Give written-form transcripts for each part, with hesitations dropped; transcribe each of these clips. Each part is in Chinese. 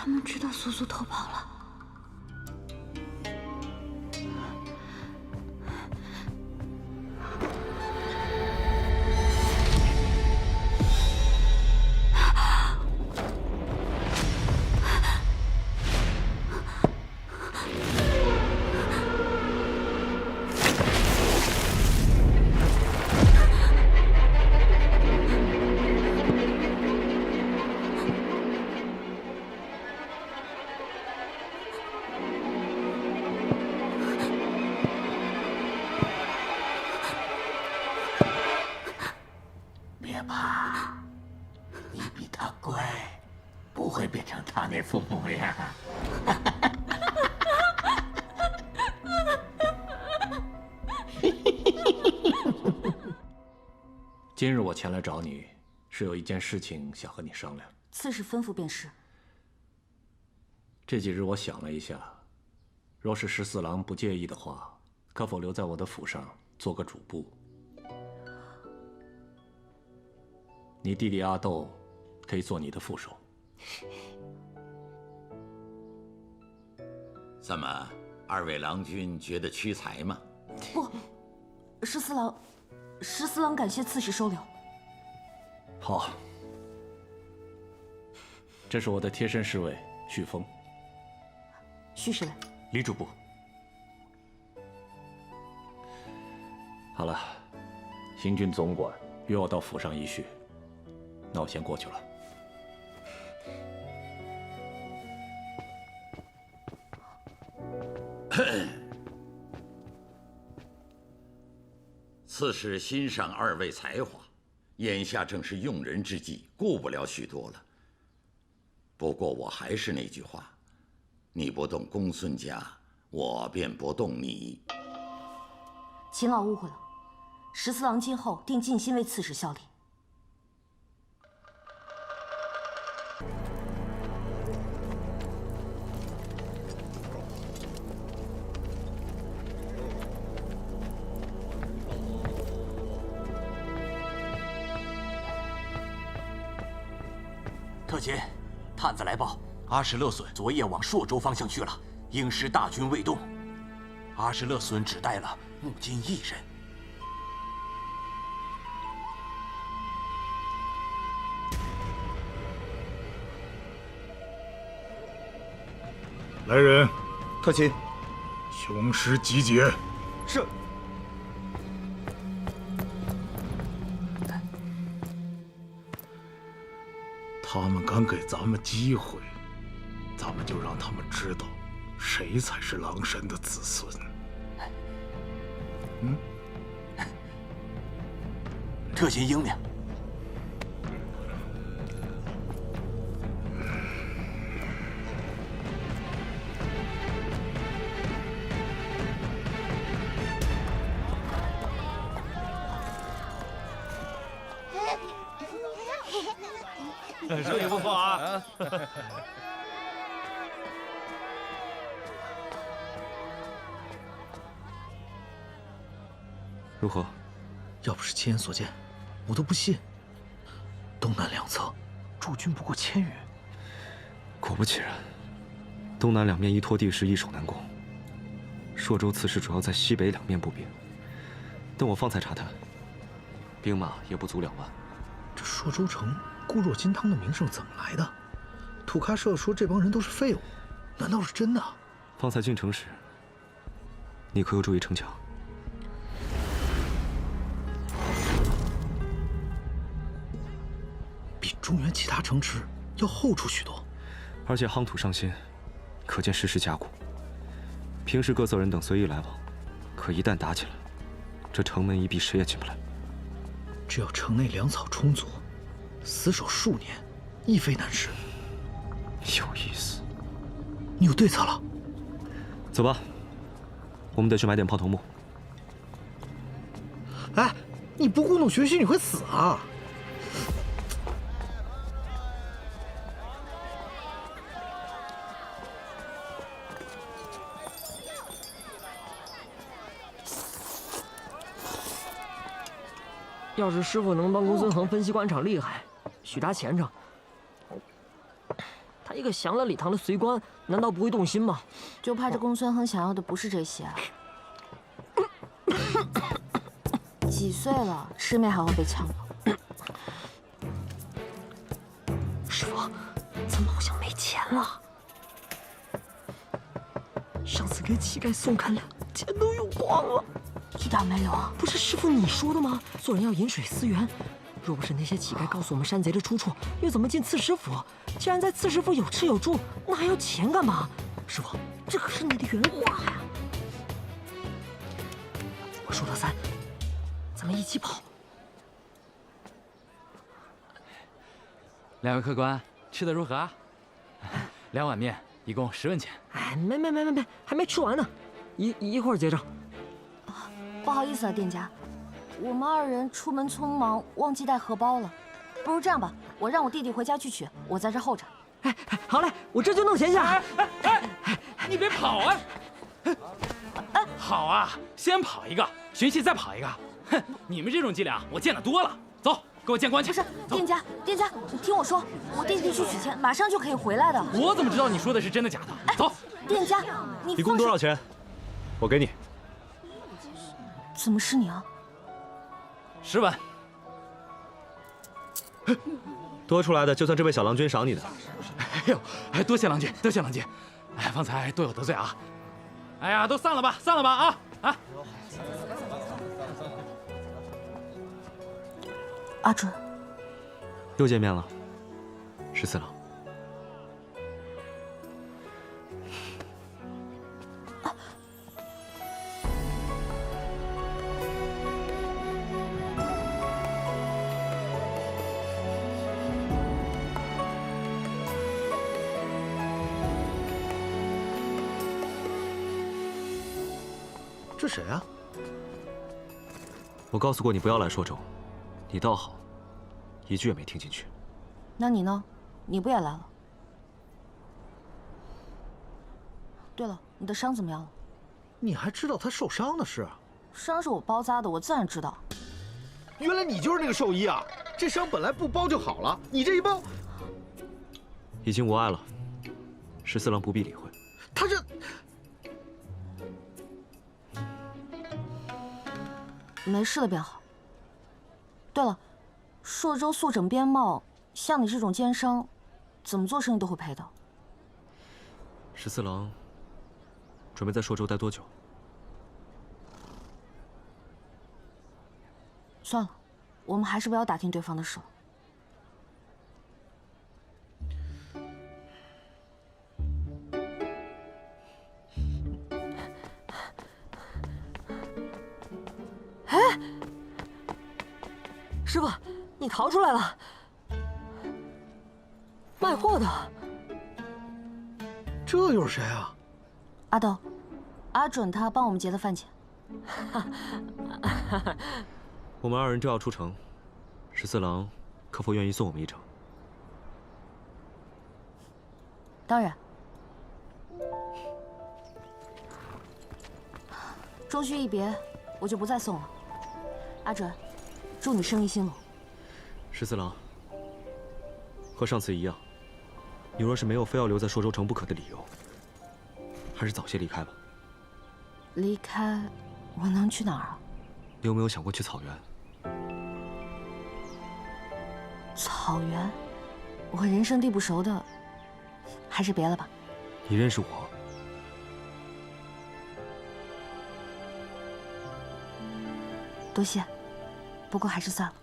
他们知道苏苏偷跑了。别怕，你比他乖，不会变成他那副模样。今日我前来找你，是有一件事情想和你商量。刺史吩咐便是。这几日我想了一下，若是14郎不介意的话，可否留在我的府上做个主簿？你弟弟阿斗可以做你的副手。怎么，二位郎君觉得屈才吗？不，14郎感谢刺史收留。好，这是我的贴身侍卫旭峰。旭侍卫，李主簿。好了，行军总管约我到府上一叙，那我先过去了。刺史欣赏二位才华，眼下正是用人之际，顾不了许多了。不过我还是那句话，你不动公孙家，我便不动你。秦老误会了，14郎今后定尽心为刺史效力。特勤，探子来报，阿什勒隼昨夜往朔州方向去了，应师大军未动。阿什勒隼只带了木金一人。来人，特勤，雄师集结。是。他们敢给咱们机会，咱们就让他们知道，谁才是狼神的子孙。特勤英明。手艺不错啊！如何？要不是亲眼所见，我都不信。东南两侧驻军不过1000余。果不其然，东南两面依托地势，易守难攻。朔州此时主要在西北两面布兵，等我方才查探，兵马也不足2万。这朔州城固若金汤的名声怎么来的？土喀社说这帮人都是废物，难道是真的？方才进城时，你可有注意城墙？比中原其他城池要厚出许多，而且夯土上新，可见实施加固。平时各色人等随意来往，可一旦打起来，这城门一闭，谁也进不来。只要城内粮草充足，死守数年，亦非难事。有意思，你有对策了？走吧，我们得去买点炮头木。哎，你不故弄玄虚，你会死啊！要是师傅能帮公孙恒分析官场厉害，许他前程，他一个降了李唐的随官，难道不会动心吗？就怕这公孙亨想要的不是这些啊。几岁了，吃面还会被呛到？师傅，怎么好像没钱了？上次给乞丐送干粮，钱都用光了，一点没留啊！不是师傅你说的吗？做人要饮水思源。若不是那些乞丐告诉我们山贼的出处，又怎么进刺史府？既然在刺史府有吃有住，那还要钱干嘛？师傅，这可是你的原话呀！我数到3，咱们一起跑。两位客官，吃的如何啊？2碗面，一共10文钱。哎，没，还没吃完呢，一会儿结账。不好意思啊，店家，我们2人出门匆忙，忘记带荷包了。不如这样吧，我让我弟弟回家去取，我在这候着。哎，好嘞，我这就弄钱下。你别跑啊！好啊，先跑一个，寻隙再跑一个。哼，你们这种伎俩我见得多了。走，给我见官去。不是，店家，你听我说，我弟弟去取钱，马上就可以回来的。我怎么知道你说的是真的假的？走，店家，你一共多少钱？我给你。怎么是你啊？10文。多出来的就算这位小郎君赏你的。哎呦，多谢郎君，多谢郎君。哎，方才多有得罪啊。哎呀，都散了吧啊！啊！阿准，又见面了，14郎。这谁啊？我告诉过你不要来朔州，你倒好，一句也没听进去。那你呢？你不也来了？对了，你的伤怎么样了？你还知道他受伤的事？伤是我包扎的，我自然知道。原来你就是那个兽医啊！这伤本来不包就好了，你这一包，已经无碍了，14郎不必理会。他这……没事的便好。对了，朔州速整边贸，像你这种奸商，怎么做生意都会赔的。14郎准备在朔州待多久？算了，我们还是不要打听对方的事了。哎，师傅，你逃出来了！卖货的，这又是谁啊？阿斗，阿准他帮我们结的饭钱。我们2人正要出城，14郎可否愿意送我们一程？当然。终须一别，我就不再送了。阿准，祝你生意兴隆。14郎，和上次一样，你若是没有非要留在朔州城不可的理由，还是早些离开吧。离开，我能去哪儿啊？你有没有想过去草原？草原，我和人生地不熟的，还是别了吧。你认识我？多谢，不过还是算了。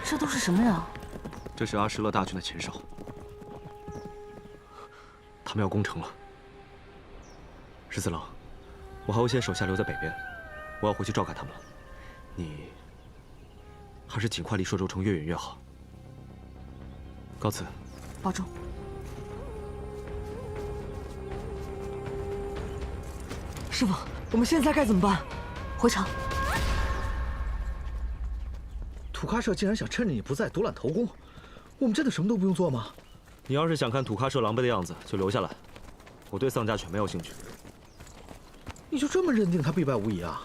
这都是什么人啊？这是阿什勒大军的前哨，他们要攻城了。14郎，我还有些手下留在北边，我要回去照看他们了。你还是尽快离朔州城越远越好。告辞。保重。师傅，我们现在该怎么办？回城。土喀社竟然想趁着你不在独揽头功，我们真的什么都不用做吗？你要是想看土喀社狼狈的样子，就留下来。我对丧家犬没有兴趣。你就这么认定他必败无疑啊？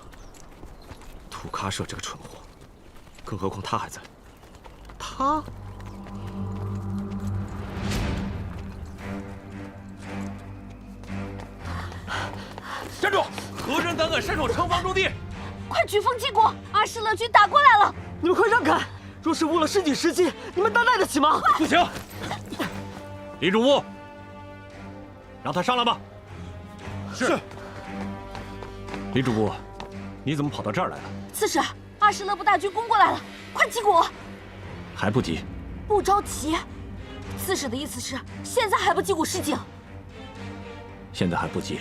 土喀社这个蠢货，更何况他还在。他？站住！何人胆敢擅闯城防驻地？快举风击鼓！阿什勒军打过来了！你们快让开！若是误了示警时机，你们担待得起吗？不行！李主簿，让他上来吧。是。李主簿，你怎么跑到这儿来了？刺史，阿什勒部大军攻过来了，快击鼓！还不急？不着急。刺史的意思是，现在还不击鼓示警？现在还不急，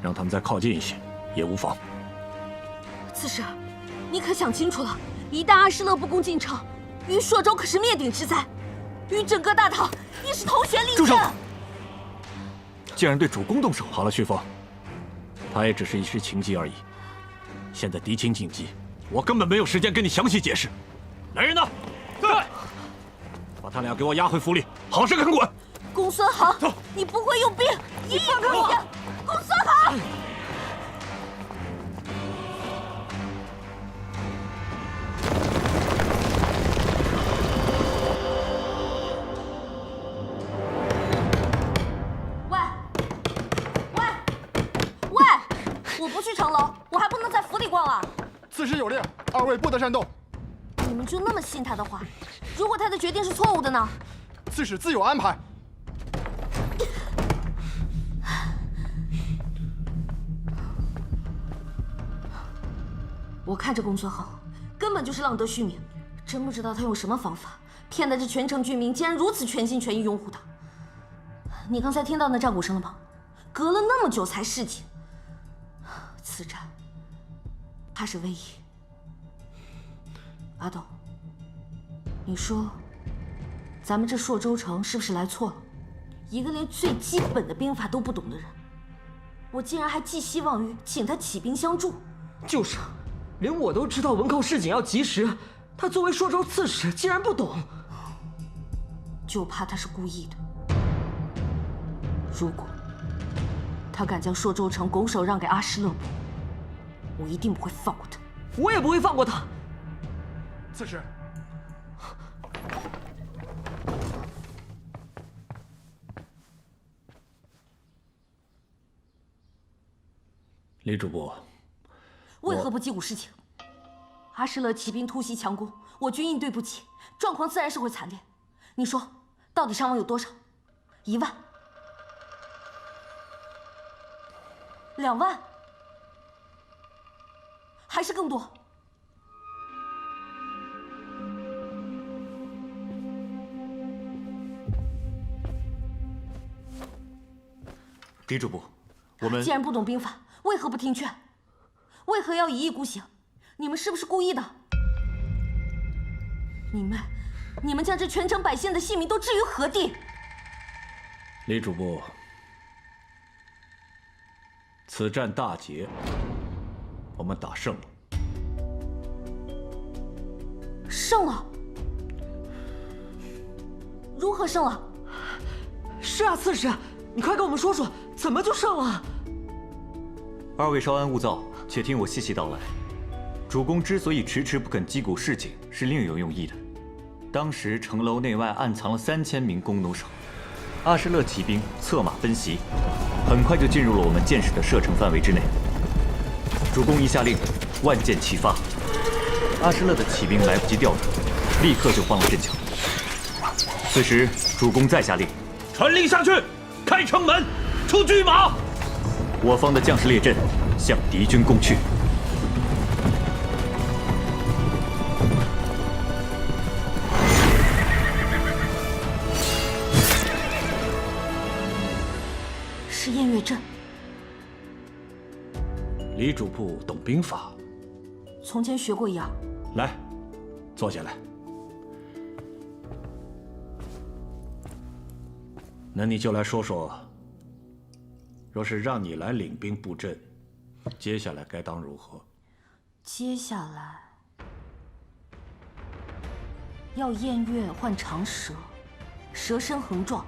让他们再靠近一些也无妨。刺史，你可想清楚了？一旦阿什勒部攻进城，于朔州可是灭顶之灾，于整个大唐亦是头悬立阵。竟然对主公动手！好了，旭凤，他也只是一时情急而已。现在敌情紧急，我根本没有时间跟你详细解释。来人呐，在！把他俩给我押回府里，好生看管。公孙恒，你不会用兵，一意孤行。公孙恒。我不去城楼，我还不能在府里逛啊！刺史有令，二位不得擅动。你们就那么信他的话？如果他的决定是错误的呢？刺史自有安排。我看这公孙恒根本就是浪得虚名，真不知道他用什么方法骗得这全城居民竟然如此全心全意拥护他。你刚才听到那战鼓声了吗？隔了那么久才示警。此战，他是唯一。阿斗，你说，咱们这朔州城是不是来错了？一个连最基本的兵法都不懂的人，我竟然还寄希望于请他起兵相助。就是，连我都知道文寇示警要及时，他作为朔州刺史竟然不懂。就怕他是故意的。如果他敢将朔州城拱手让给阿什勒部，我一定不会放过他。我也不会放过他。刺史，李主簿，为何不击鼓示警？阿什勒起兵突袭强攻，我军应对不起，状况自然是会惨烈。你说，到底伤亡有多少？1万？2万？还是更多？李主簿，我们既然不懂兵法，为何不听劝？为何要一意孤行？你们是不是故意的？你们将这全城百姓的性命都置于何地？李主簿，此战大捷，我们打胜了。胜了？如何胜了？是啊，刺史，你快跟我们说说，怎么就胜了？二位稍安勿躁，且听我细细道来。主公之所以迟迟不肯击鼓示警，是另有用意的。当时城楼内外暗藏了3000名弓弩手，阿什勒骑兵策马奔袭，很快就进入了我们箭矢的射程范围之内。主公一下令，万箭齐发，阿什勒的骑兵来不及调转，立刻就慌了阵脚。此时主公再下令，传令下去，开城门，出车马。我方的将士列阵，向敌军攻去。是燕月阵。李主簿懂兵法，从前学过一二。来，坐下来。那你就来说说，若是让你来领兵布阵，接下来该当如何？接下来，要偃月换长蛇，蛇身横壮，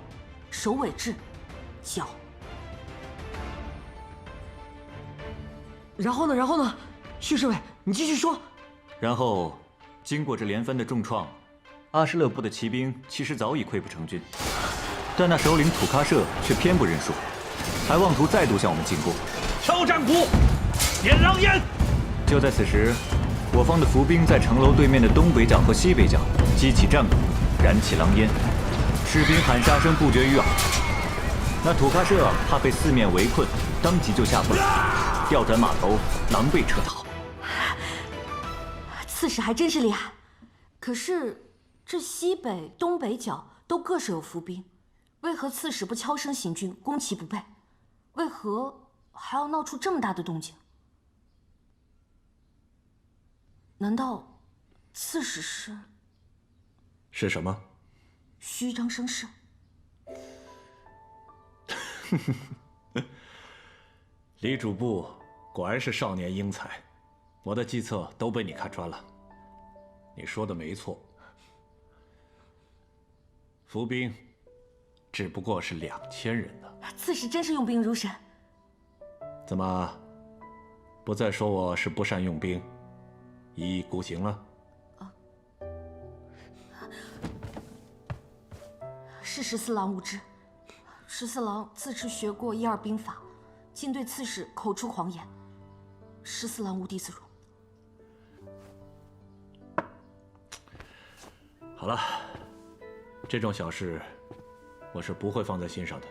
首尾至，角。然后呢？然后呢？徐侍卫，你继续说。然后，经过这连番的重创，阿什勒部的骑兵其实早已溃不成军，但那首领土喀舍却偏不认输，还妄图再度向我们进攻。敲战鼓，点狼烟。就在此时，我方的伏兵在城楼对面的东北角和西北角激起战鼓，燃起狼烟，士兵喊杀声不绝于耳。那土喀舍怕被四面围困，当即就下步来，调转马头，狼狈撤逃。刺史还真是厉害，可是这西北、东北角都各设有伏兵，为何刺史不悄声行军，攻其不备？为何还要闹出这么大的动静？难道刺史是什么？虚张声势？李主簿果然是少年英才，我的计策都被你看穿了。你说的没错，伏兵只不过是2000人呢。刺史真是用兵如神。怎么，不再说我是不善用兵，一意孤行了？是十四郎无知。十四郎自持学过1、2兵法，竟对刺史口出狂言，十四郎无地自容。好了，这种小事我是不会放在心上的。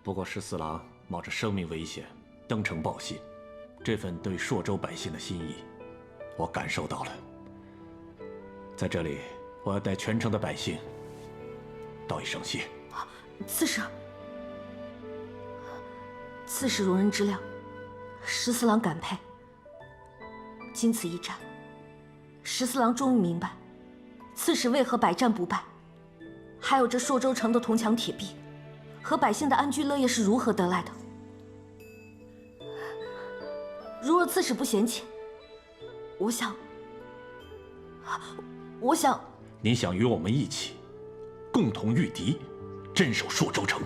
不过十四郎冒着生命危险登城报信，这份对朔州百姓的心意，我感受到了。在这里，我要代全城的百姓道一声谢。刺史容人之量，十四郎感佩。经此一战，十四郎终于明白，刺史为何百战不败，还有这朔州城的铜墙铁壁，和百姓的安居乐业是如何得来的。如若刺史不嫌弃，我想，你想与我们一起，共同御敌，镇守朔州城。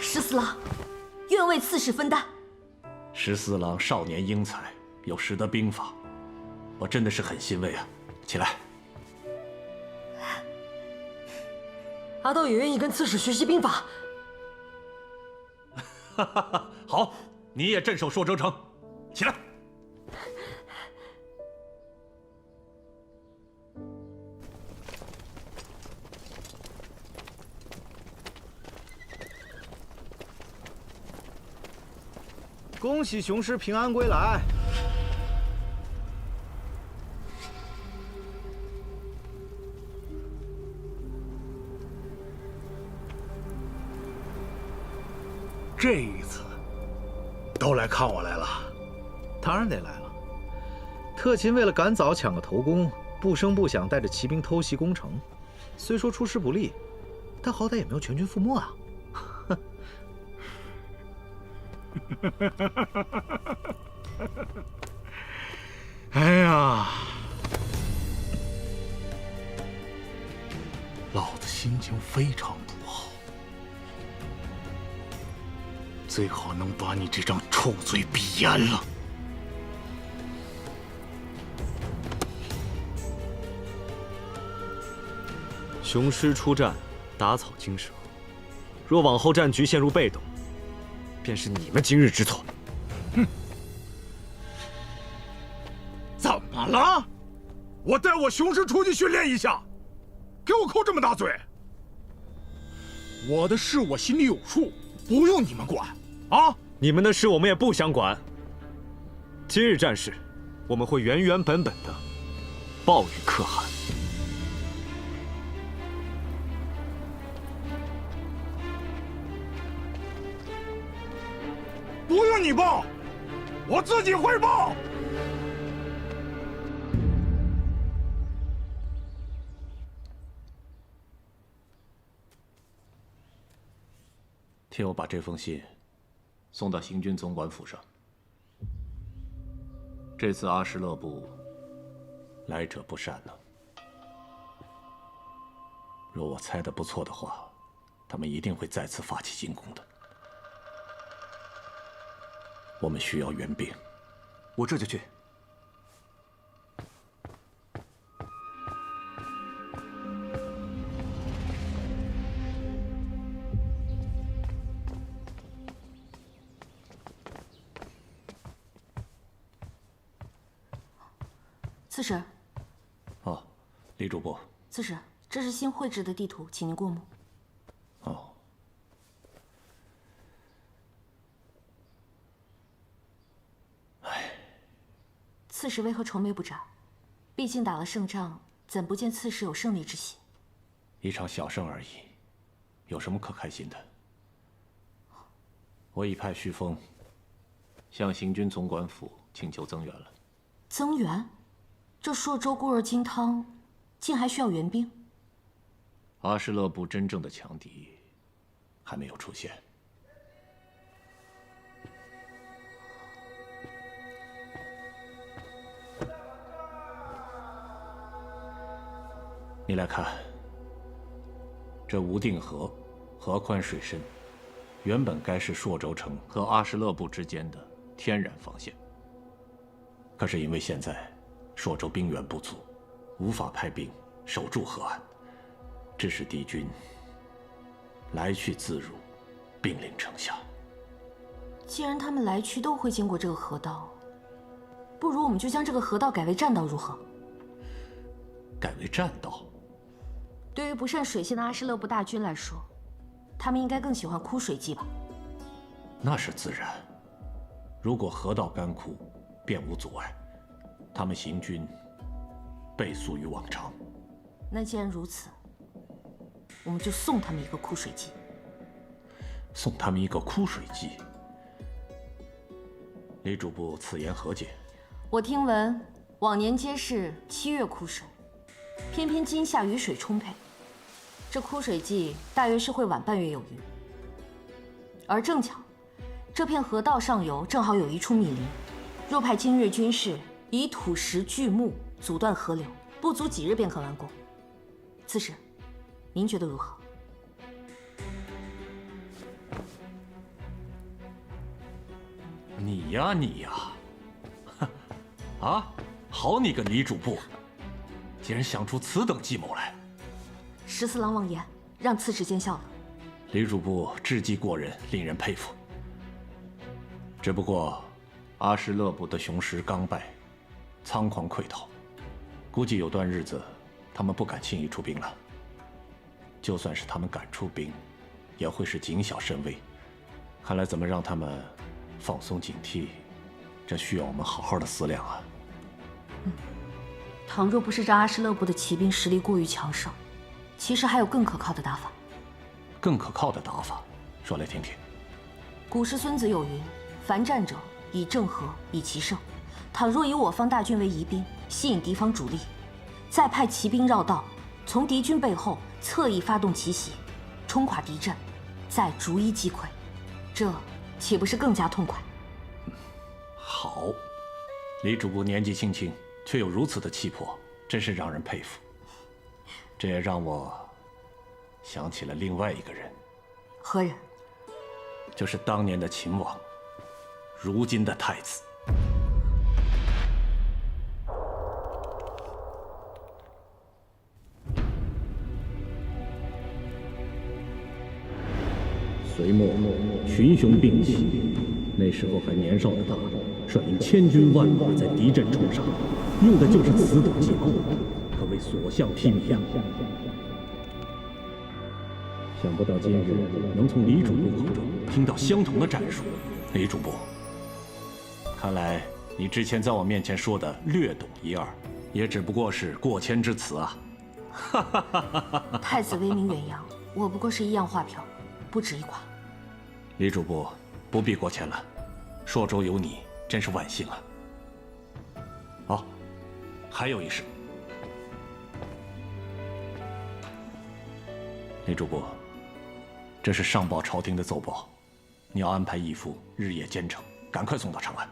十四郎愿为刺史分担。十四郎少年英才，又识得兵法，我真的是很欣慰啊！起来。阿斗也愿意跟刺史学习兵法。好，你也镇守朔州城，起来。恭喜雄师平安归来！这一次都来看我来了。当然得来了。特勤为了赶早抢个头功，不声不响带着骑兵偷袭攻城，虽说出师不利，但好歹也没有全军覆没啊。哎呀，老子心情非常不好，最好能把你这张臭嘴闭严了。雄师出战，打草惊蛇，若往后战局陷入被动，便是你们今日之错。哼！怎么了？我带我雄师出去训练一下，给我扣这么大嘴？我的事我心里有数，不用你们管啊！你们的事我们也不想管。今日战事，我们会原原本本的报与可汗。不用你报，我自己会报。替我把这封信送到行军总管府上。这次阿什勒部来者不善呢。若我猜的不错的话，他们一定会再次发起进攻的。我们需要援兵，我这就去。刺史。哦，李主簿。刺史，这是新绘制的地图，请您过目。哦。唉。刺史为何愁眉不展？毕竟打了胜仗，怎不见刺史有胜利之喜？一场小胜而已，有什么可开心的？我已派徐峰向行军总管府请求增援了。增援？这朔州孤儿金汤，竟还需要援兵？阿什勒部真正的强敌还没有出现。你来看，这无定河，河宽水深，原本该是朔州城和阿什勒部之间的天然防线。可是因为现在朔州兵源不足，无法派兵守住河岸，致使敌军来去自如，兵临城下。既然他们来去都会经过这个河道，不如我们就将这个河道改为栈道，如何？改为栈道？对于不善水性的阿什勒部大军来说，他们应该更喜欢枯水季吧？那是自然。如果河道干枯，便无阻碍，他们行军倍速于往常。那既然如此，我们就送他们一个枯水季。送他们一个枯水季？李主簿此言何解？我听闻往年皆是7月枯水，偏偏今夏雨水充沛，这枯水季大约是会晚半月有余。而正巧，这片河道上游正好有一处密林，若派今日军士以土石锯木阻断河流，不足几日便可完工。刺史，您觉得如何？你呀你呀，啊，好你个李主簿，竟然想出此等计谋来14郎妄言，让刺史见笑了。李主簿智计过人，令人佩服。只不过，阿什勒部的雄师刚败，仓皇溃逃，估计有段日子，他们不敢轻易出兵了。就算是他们敢出兵，也会是谨小慎微。看来怎么让他们放松警惕，这需要我们好好的思量啊。倘若不是这阿什勒部的骑兵实力过于强盛，其实还有更可靠的打法。更可靠的打法，说来听听。古时孙子有云：“凡战者，以正和，以奇胜。”倘若以我方大军为疑兵，吸引敌方主力，再派骑兵绕道，从敌军背后侧翼发动奇袭，冲垮敌阵，再逐一击溃，这岂不是更加痛快？好，李主簿年纪轻轻，却有如此的气魄，真是让人佩服。这也让我想起了另外一个人。何人？就是当年的秦王，如今的太子。隋末群雄并起，那时候还年少的他，率领千军万马在敌阵冲杀，用的就是此等计谋，可谓所向披靡呀！想不到今日能从李主簿口中听到相同的战术。李主簿，看来你之前在我面前说的略懂一二，也只不过是过谦之词啊！太子威名远扬，我不过是一样画瓢，不值一夸。李主簿，不必过谦了，朔州有你，真是万幸啊！哦，还有一事，李主簿，这是上报朝廷的奏报，你要安排义父日夜兼程，赶快送到长安。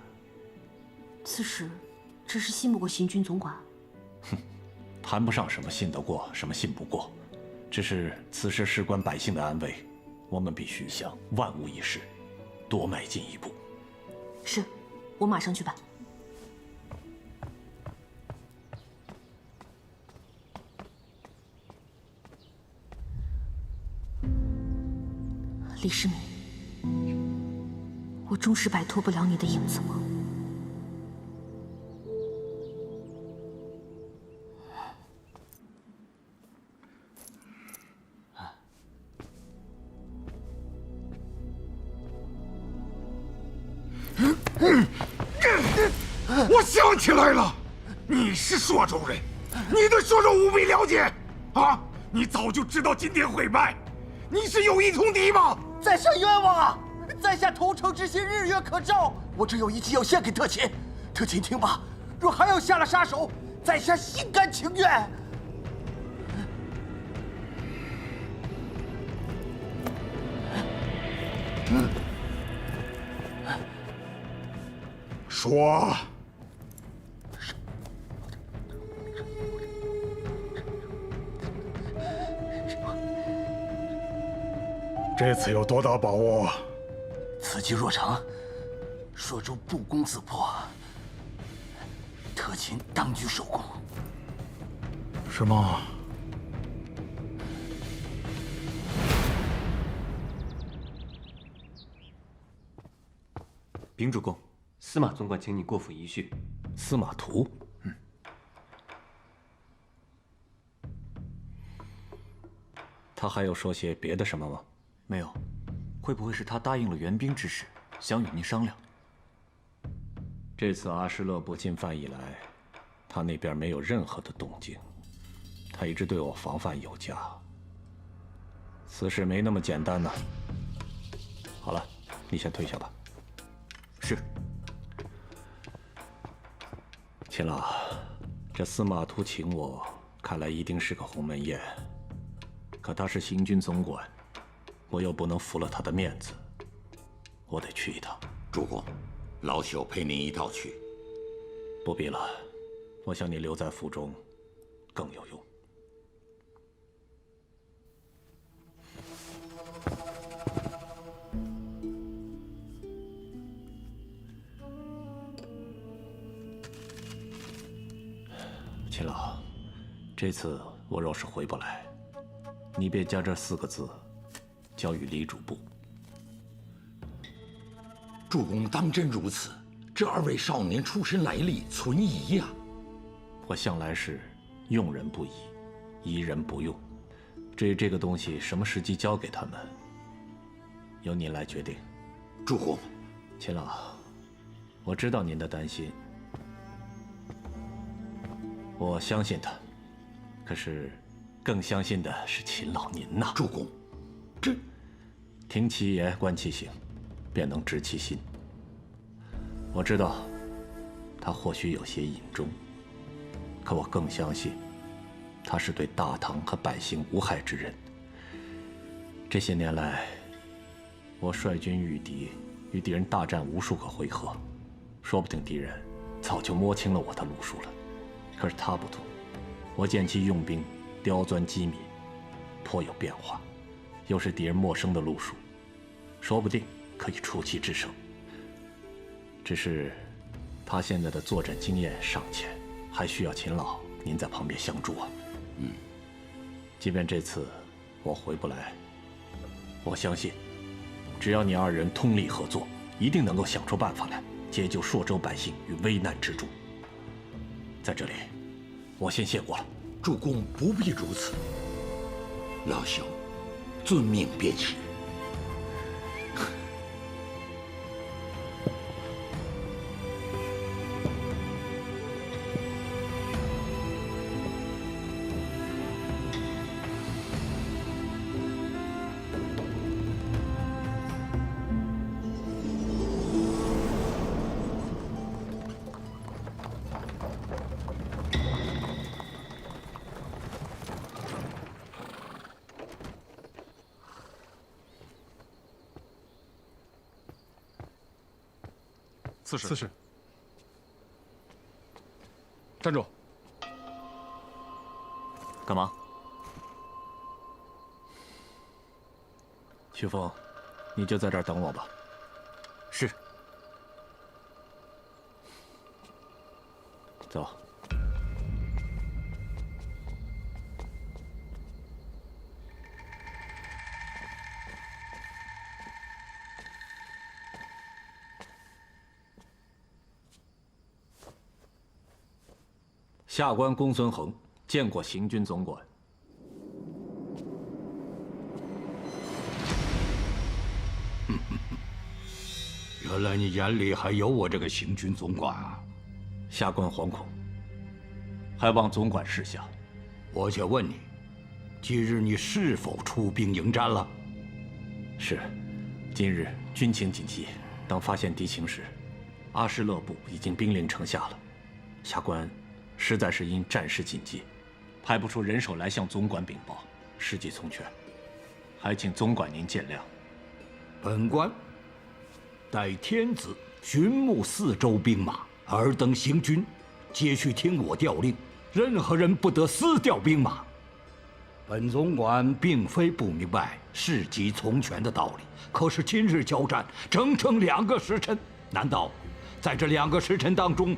此时，这是信不过行军总管。哼，谈不上什么信得过，什么信不过，只是此时事关百姓的安危，我们必须向万无一失多迈进一步。是，我马上去办。李世民，我终是摆脱不了你的影子吗？我想起来了，你是朔州人，你对朔州务必了解啊！你早就知道今天会败，你是有意通敌吗？在下冤枉啊！在下投诚之心日月可照，我只有一计要献给特勤。特勤听罢，若还要下了杀手，在下心甘情愿。说。这次有多大把握？此计若成，朔州不攻自破，特勤当局首功。是吗？禀主公，司马总管请你过府一叙。司马图，他还有说些别的什么吗？没有，会不会是他答应了援兵之事，想与您商量？这次阿什勒部进犯以来，他那边没有任何的动静，他一直对我防范有加。此事没那么简单呢。好了，你先退下吧。是。秦老，这司马图请我，看来一定是个鸿门宴。可他是行军总管，我又不能负了他的面子，我得去一趟。主公，老朽陪您一道去。不必了，我想你留在府中更有用。秦老，这次我若是回不来，你便将这4个字交与李主簿。主公当真如此？这2位少年出身来历存疑呀。我向来是用人不疑，疑人不用。至于这个东西什么时机交给他们，由您来决定。主公，秦老，我知道您的担心，我相信他，可是更相信的是秦老您呐。主公，这听其言，观其行，便能知其心。我知道他或许有些隐衷，可我更相信他是对大唐和百姓无害之人。这些年来，我率军御敌，与敌人大战无数个回合，说不定敌人早就摸清了我的路数了。可是他不同，我见其用兵刁钻机敏，颇有变化，又是敌人陌生的路数，说不定可以出奇制胜。只是他现在的作战经验尚浅，还需要秦老您在旁边相助啊。即便这次我回不来，我相信只要你2人通力合作，一定能够想出办法来解救朔州百姓于危难之中。在这里，我先谢过了。主公不必如此，老朽遵命便是。刺史，站住！干嘛？徐峰，你就在这儿等我吧。是。走。下官公孙恒见过行军总管。原来你眼里还有我这个行军总管啊！下官惶恐，还望总管示下。我且问你，今日你是否出兵迎战了？是，今日军情紧急，当发现敌情时，阿什勒部已经兵临城下了。下官实在是因战事紧急，派不出人手来向总管禀报，事急从权，还请总管您见谅。本官待天子巡牧4州兵马，尔等行军，皆须听我调令，任何人不得私调兵马。本总管并非不明白事急从权的道理，可是今日交战整整2个时辰，难道在这2个时辰当中，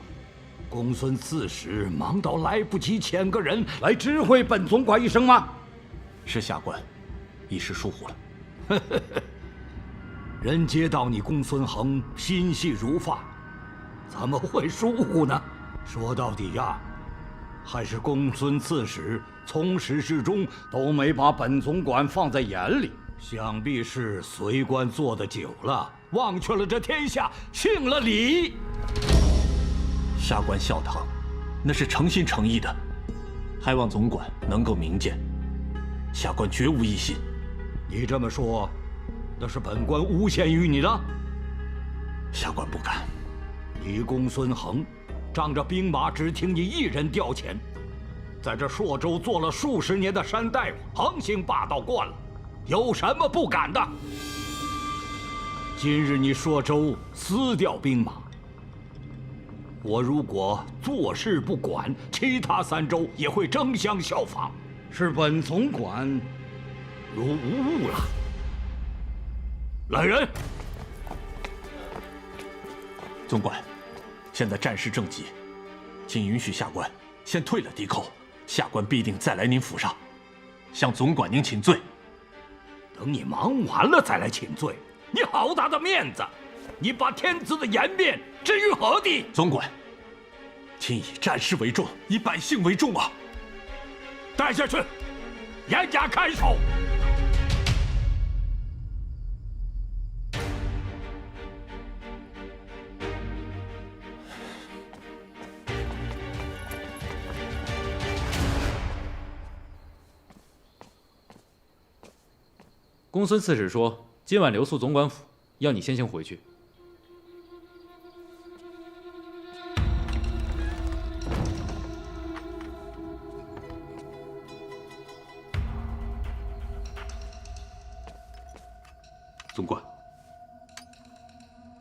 公孙刺史忙到来不及遣个人来知会本总管一声吗？是下官一时疏忽了。人皆道你公孙恒心细如发，怎么会疏忽呢？说到底呀，还是公孙刺史从始至终都没把本总管放在眼里，想必是随官做得久了，忘却了这天下，姓了李。下官笑堂，那是诚心诚意的，还望总管能够明鉴。下官绝无异心。你这么说，那是本官诬陷于你了。下官不敢。你公孙恒，仗着兵马只听你一人调遣，在这朔州做了数十年的山大夫，横行霸道惯了，有什么不敢的？今日你朔州私调兵马，我如果坐视不管，其他3州也会争相效仿，是本总管如无物了。来人！总管，现在战事正急，请允许下官先退了敌寇，下官必定再来您府上，向总管您请罪。等你忙完了再来请罪，你好大的面子！你把天子的颜面置于何地？总管，请以战事为重，以百姓为重啊！带下去，严加看守。公孙刺史说，今晚留宿总管府，要你先行回去。总管，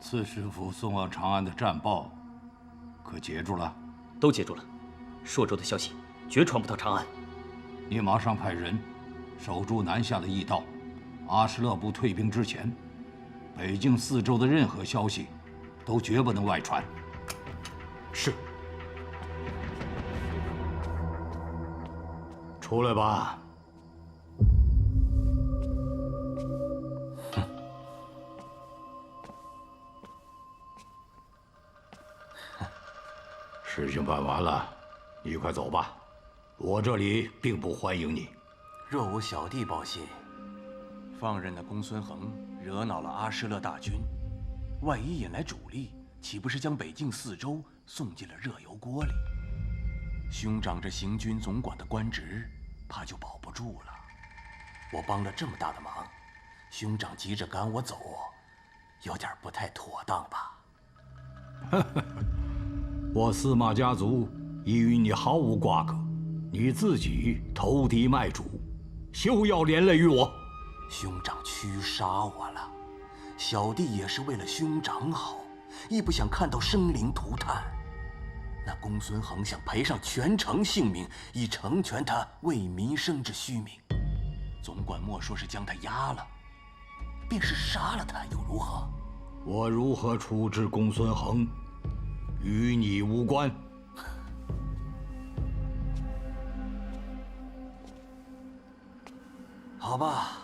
刺史府送往长安的战报，可截住了？都截住了。朔州的消息绝传不到长安。你马上派人守住南下的驿道。阿什勒部退兵之前，北境4州的任何消息，都绝不能外传。是。出来吧。事情办完了，你快走吧。我这里并不欢迎你。若无小弟报信，放任的公孙恒惹恼了阿什勒大军，万一引来主力，岂不是将北境4州送进了热油锅里？兄长这行军总管的官职，怕就保不住了。我帮了这么大的忙，兄长急着赶我走，有点不太妥当吧？我司马家族已与你毫无瓜葛，你自己投敌卖主，休要连累于我。兄长屈杀我了，小弟也是为了兄长好，亦不想看到生灵涂炭。那公孙恒想赔上全城性命，以成全他为民生之虚名。总管莫说是将他压了，便是杀了他又如何？我如何处置公孙恒，与你无关。好吧，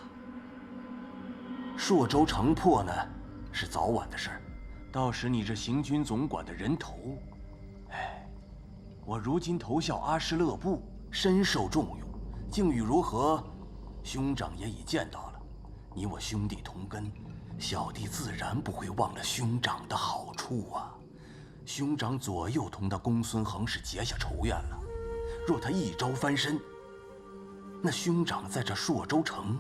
朔州城破呢，是早晚的事儿。到时你这行军总管的人头，我如今投效阿什勒部，深受重用，境遇如何，兄长也已见到了。你我兄弟同根，小弟自然不会忘了兄长的好处啊。兄长左右同那公孙恒是结下仇怨了，若他一朝翻身，那兄长在这朔州城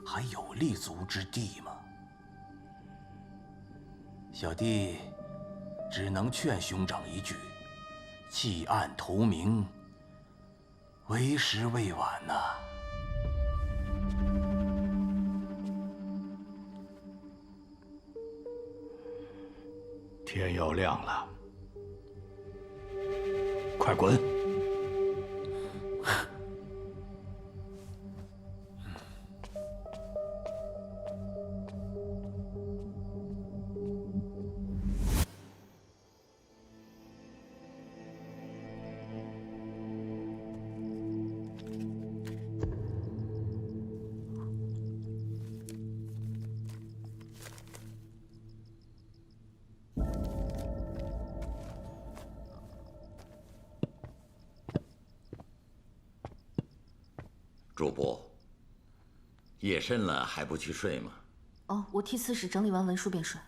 还有立足之地吗？小弟只能劝兄长一句：弃暗投明，为时未晚呐。天要亮了，快滚！主簿，夜深了还不去睡吗？哦，我替刺史整理完文书便睡。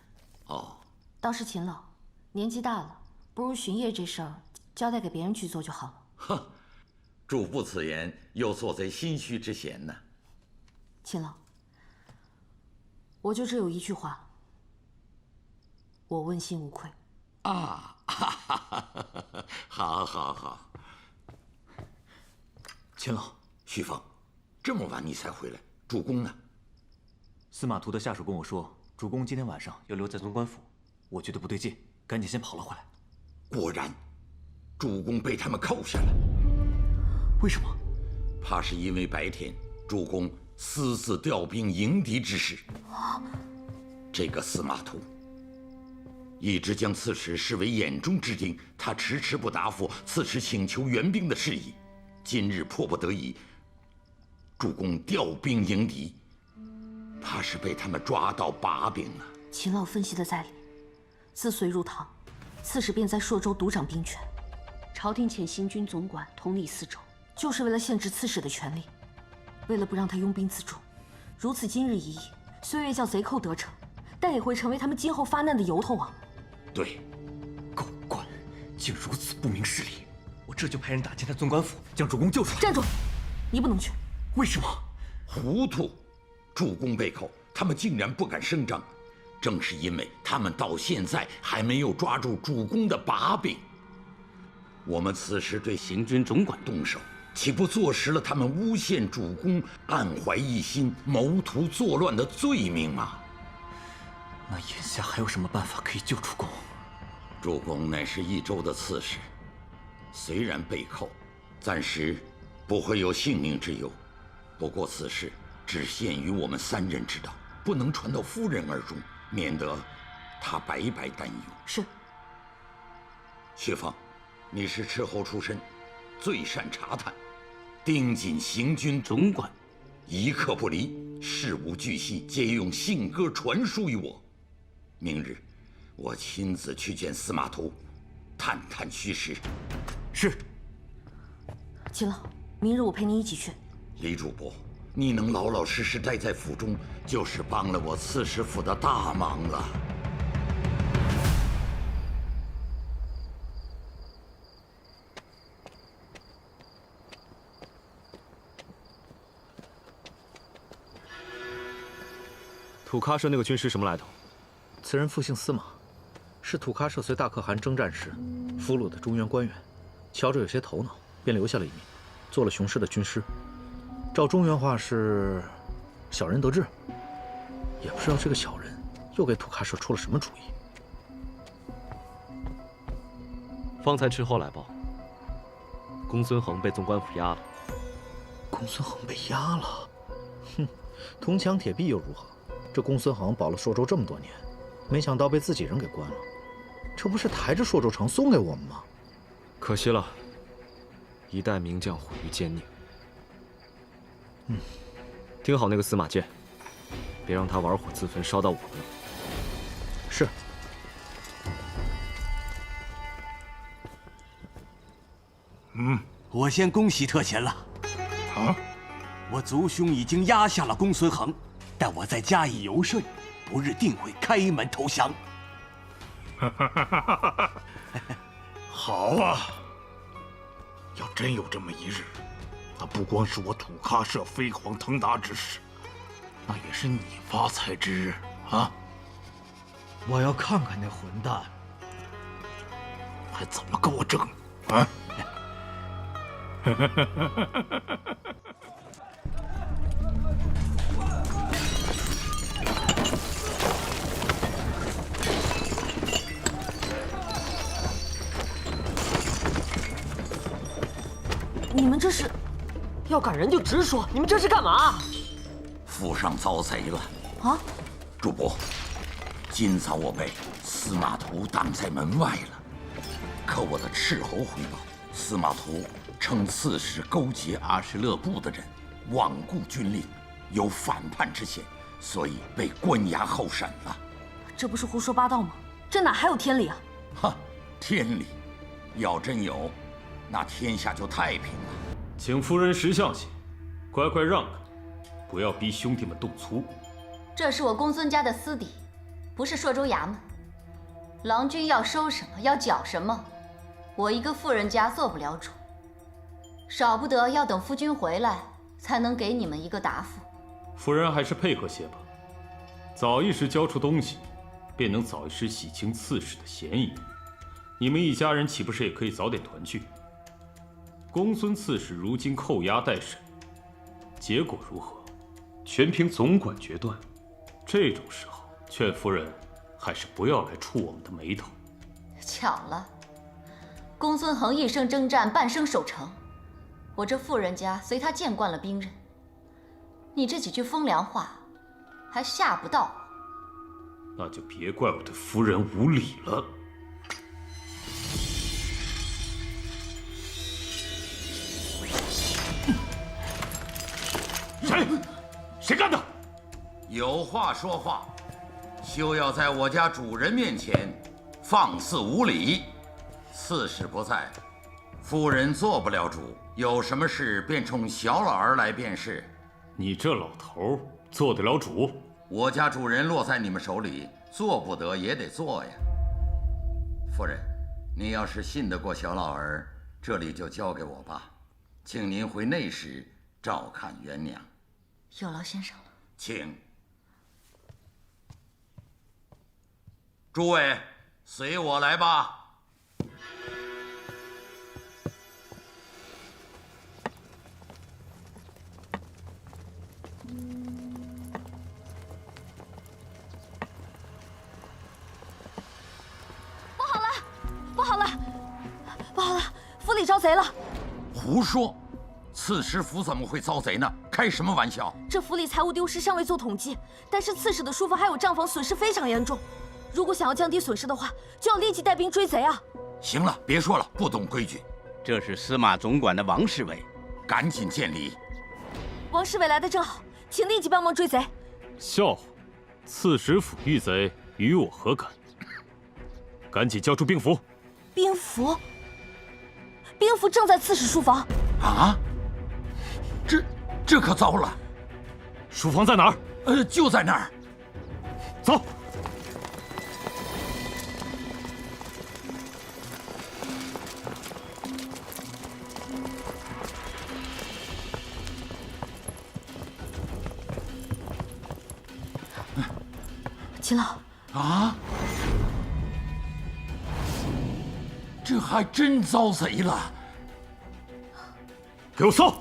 哦，倒是秦老，年纪大了，不如巡夜这事儿交代给别人去做就好了。哼，主簿此言又做贼心虚之嫌呢。秦老，我就只有一句话，我问心无愧。啊，哈哈哈！好，好，好。秦老，徐凤，这么晚你才回来，主公呢？司马图的下属跟我说，主公今天晚上要留在潼关府，我觉得不对劲，赶紧先跑了回来。果然，主公被他们扣下了。为什么？怕是因为白天主公私自调兵迎敌之事。这个司马图一直将刺史视为眼中之钉，他迟迟不答复刺史请求援兵的事宜。今日迫不得已，主公调兵迎敌，怕是被他们抓到把柄了。秦老分析的在理。自隋入唐，刺史便在朔州独掌兵权，朝廷遣行军总管统理四州，就是为了限制刺史的权力，为了不让他拥兵自重。如此今日已矣，虽未叫贼寇得逞，但也会成为他们今后发难的由头啊！对，狗官竟如此不明事理，我这就派人打进他潼关府，将主公救出来。站住！你不能去。为什么？糊涂！主公被扣，他们竟然不敢声张，正是因为他们到现在还没有抓住主公的把柄。我们此时对行军总管动手，岂不坐实了他们诬陷主公、暗怀异心、谋图作乱的罪名吗？那眼下还有什么办法可以救主公？主公乃是益州的刺史，虽然被扣，暂时不会有性命之忧。不过此事只限于我们3人知道，不能传到夫人耳中，免得她白白担忧。是。薛芳，你是斥候出身，最善查探，盯紧行军总管，一刻不离，事无巨细皆用信鸽传输于我。明日我亲自去见司马图，探探虚实。是。秦老，明日我陪你一起去。李主簿，你能老老实实待在府中，就是帮了我刺史府的大忙了。土喀社那个军师什么来头？此人复姓司马，是土喀社随大可汗征战时俘虏的中原官员，瞧着有些头脑，便留下了一命，做了雄师的军师。照中原话是小人得志，也不知道这个小人又给土喀社出了什么主意。方才斥候来报，公孙恒被潼关府押了。公孙恒被押了？哼，铜墙铁壁又如何？这公孙恒保了朔州这么多年，没想到被自己人给关了，这不是抬着朔州城送给我们吗？可惜了，一代名将毁于奸佞。听好那个司马剑，别让他玩火自焚，烧到我们了。是。我先恭喜特贤了。啊！我族兄已经压下了公孙恒，但我再加以游说，不日定会开门投降。好啊！要真有这么一日，那不光是我土喀社飞黄腾达之时，那也是你发财之日啊！我要看看那混蛋还怎么给我争啊！你们这是要赶人就直说，你们这是干嘛？府上遭贼了啊！主簿，今早我被司马图挡在门外了，可我的斥候回报，司马图称刺史勾结阿什勒部的人，罔顾军令，有反叛之嫌，所以被关押候审了。这不是胡说八道吗？这哪还有天理啊！哈，天理，要真有，那天下就太平了。请夫人识相些，乖乖让开，不要逼兄弟们动粗。这是我公孙家的私邸，不是朔州衙门。郎君要收什么，要缴什么，我一个妇人家做不了主，少不得要等夫君回来，才能给你们一个答复。夫人还是配合些吧，早一时交出东西，便能早一时洗清刺史的嫌疑。你们一家人岂不是也可以早点团聚？公孙刺史如今扣押待审，结果如何，全凭总管决断。这种时候，劝夫人还是不要来触我们的眉头。巧了，公孙恒一生征战，半生守城，我这妇人家随他见惯了兵刃，你这几句风凉话，还吓不到我。那就别怪我对夫人无礼了。谁干的？有话说话，休要在我家主人面前放肆无礼。刺史不在，夫人做不了主，有什么事便冲小老儿来便是。你这老头做得了主？我家主人落在你们手里，做不得也得做呀。夫人，您要是信得过小老儿，这里就交给我吧，请您回内室照看元娘。有劳先生了，请。诸位，随我来吧。不好了，不好了，不好了，府里招贼了！胡说！刺史府怎么会遭贼呢？开什么玩笑！这府里财物丢失尚未做统计，但是刺史的书房还有账房损失非常严重。如果想要降低损失的话，就要立即带兵追贼啊！行了，别说了，不懂规矩。这是司马总管的王侍卫，赶紧见礼。王侍卫来的正好，请立即帮忙追贼。笑话！刺史府遇贼与我何干？赶紧交出兵符。兵符？兵符正在刺史书房。啊！这可糟了！书房在哪儿？就在那儿。走。秦老。啊！这还真遭贼了！给我搜！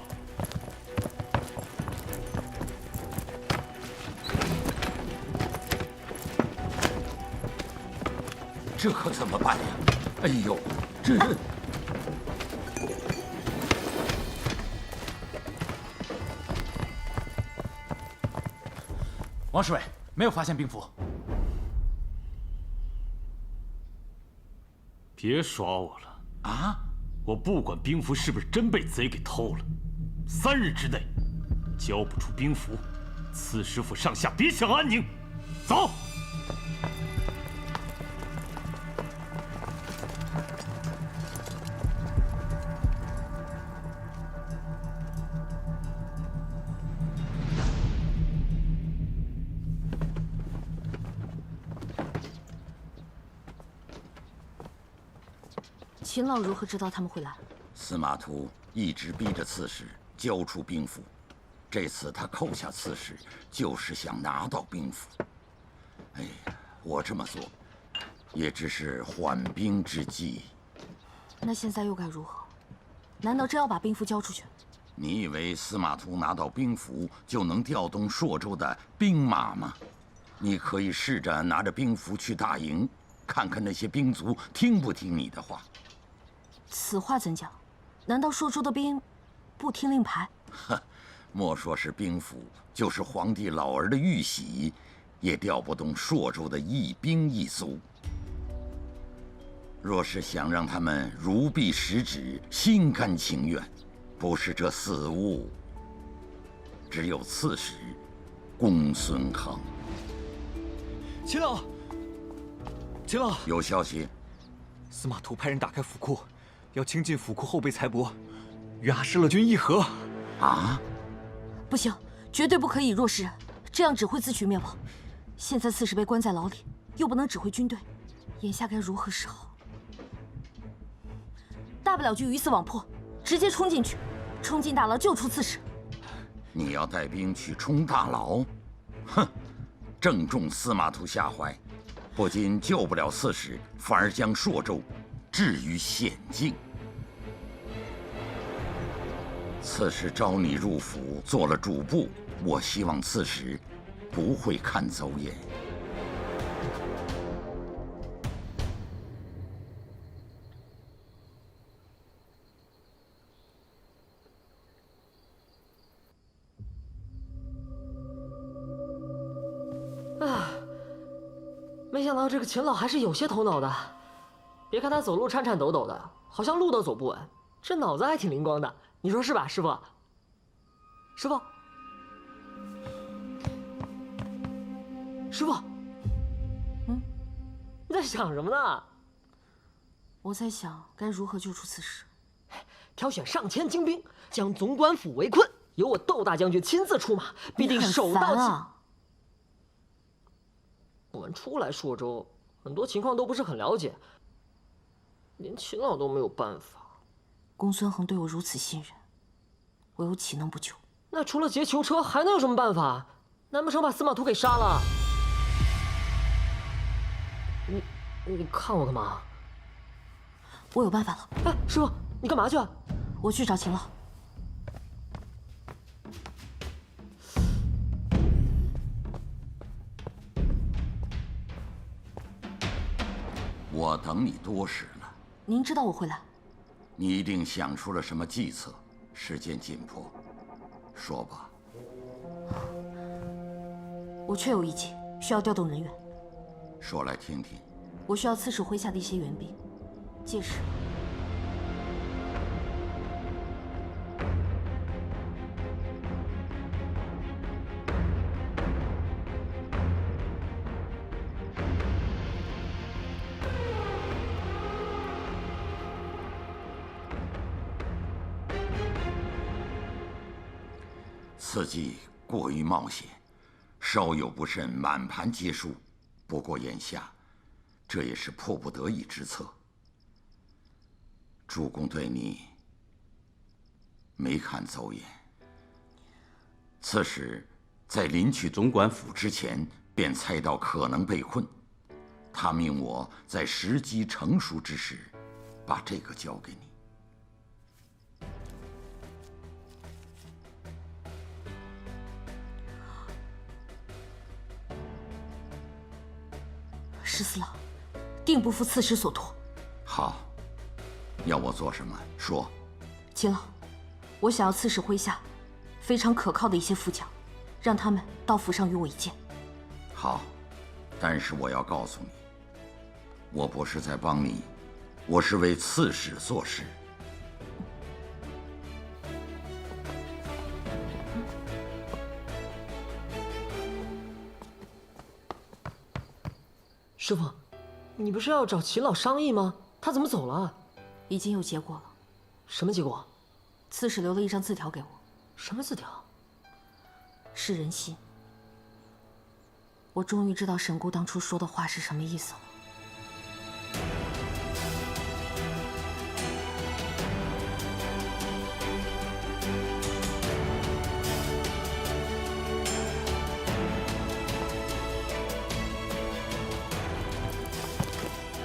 这可怎么办呀？哎呦，这……王侍卫，没有发现兵符。别耍我了啊！我不管兵符是不是真被贼给偷了，3日之内交不出兵符，刺史府上下别想安宁。走。秦老如何知道他们会来？司马图一直逼着刺史交出兵符，这次他扣下刺史，就是想拿到兵符。哎呀，我这么做，也只是缓兵之计。那现在又该如何？难道真要把兵符交出去？你以为司马图拿到兵符就能调动朔州的兵马吗？你可以试着拿着兵符去大营，看看那些兵卒听不听你的话。此话怎讲？难道朔州的兵不听令牌？哼，莫说是兵符，就是皇帝老儿的玉玺，也调不动朔州的一兵一卒。若是想让他们如臂使指、心甘情愿，不是这死物，只有刺史公孙恒。秦老，秦老，有消息。司马图派人打开府库，要倾尽府库后备财帛，与阿失勒军议和。啊！不行，绝对不可以弱势人，这样只会自取灭亡。现在刺史被关在牢里，又不能指挥军队，眼下该如何是好？大不了就鱼死网破，直接冲进去，冲进大牢救出刺史。你要带兵去冲大牢？哼，正中司马图下怀，不仅救不了刺史，反而将朔州置于险境。刺史招你入府做了主簿，我希望刺史不会看走眼。没想到这个秦老还是有些头脑的。别看他走路颤颤抖抖的，好像路都走不稳，这脑子还挺灵光的。你说是吧，师傅？师傅，师傅，你在想什么呢？我在想该如何救出刺史。挑选上千精兵，将总管府围困，由我窦大将军亲自出马，必定手到擒。我们初来朔州，很多情况都不是很了解，连秦老都没有办法。公孙恒对我如此信任，我又岂能不救？那除了劫囚车，还能有什么办法？难不成把司马图给杀了？你看我干嘛？我有办法了。哎，师傅，你干嘛去啊？我去找秦老。我等你多时了。您知道我会来？你一定想出了什么计策，时间紧迫，说吧。我确有一计，需要调动人员。说来听听。我需要刺史麾下的一些援兵，届时此计过于冒险，稍有不慎，满盘皆输。不过眼下，这也是迫不得已之策。主公对你没看走眼。刺史在临去总管府之前，便猜到可能被困，他命我在时机成熟之时，把这个交给你。十四郎，定不负刺史所托。好，要我做什么？说。秦老，我想要刺史麾下非常可靠的一些副将，让他们到府上与我一见。好，但是我要告诉你，我不是在帮你，我是为刺史做事。师傅，你不是要找秦老商议吗？他怎么走了？已经有结果了。什么结果？刺史留了一张字条给我。什么字条？是人信。我终于知道沈姑当初说的话是什么意思了。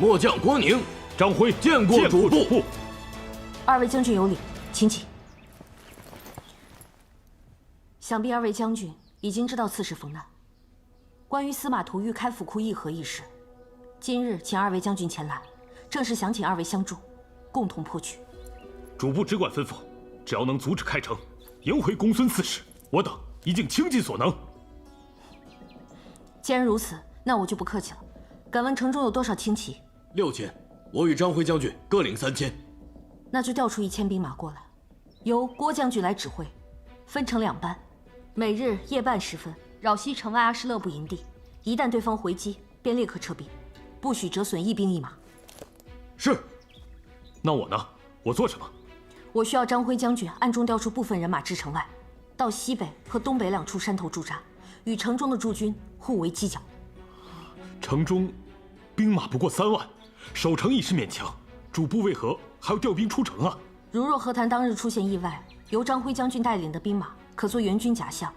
末将郭宁、张辉见过主簿。二位将军有礼，请起。想必二位将军已经知道刺史逢难。关于司马图欲开府库议和一事，今日请二位将军前来，正是想请二位相助，共同破局。主簿只管吩咐，只要能阻止开城，迎回公孙刺史，我等已经倾尽所能。既然如此，那我就不客气了。敢问城中有多少轻骑？6000，我与张辉将军各领3000。那就调出1000兵马过来，由郭将军来指挥，分成2班，每日夜半时分扰袭城外阿什勒部营地，一旦对方回击，便立刻撤兵，不许折损一兵一马。是。那我呢？我做什么？我需要张辉将军暗中调出部分人马至城外，到西北和东北2处山头驻扎，与城中的驻军互为犄角。城中兵马不过3万，守城已是勉强，主簿为何还要调兵出城啊？如若和谈当日出现意外，由张辉将军带领的兵马可做援军假象，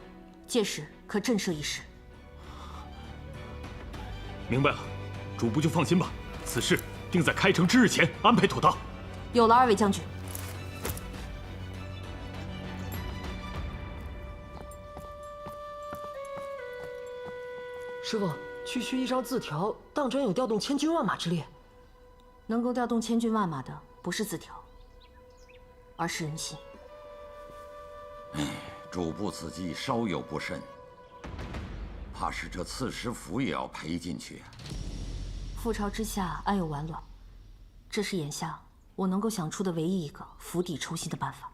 届时可震慑一时。明白了，主簿就放心吧，此事定在开城之日前安排妥当。有了，二位将军。师傅，区区一张字条，当真有调动千军万马之力？能够调动千军万马的，不是字条，而是人心。主簿此计稍有不慎，怕是这刺史府也要赔进去啊。覆巢之下安有完卵，这是眼下我能够想出的唯一一个釜底抽薪的办法。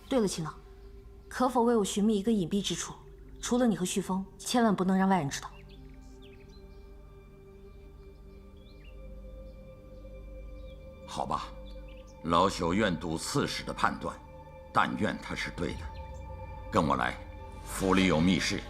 对了，秦老，可否为我寻觅一个隐蔽之处？除了你和旭峰，千万不能让外人知道。好吧，老朽愿赌刺史的判断，但愿他是对的。跟我来，府里有密室。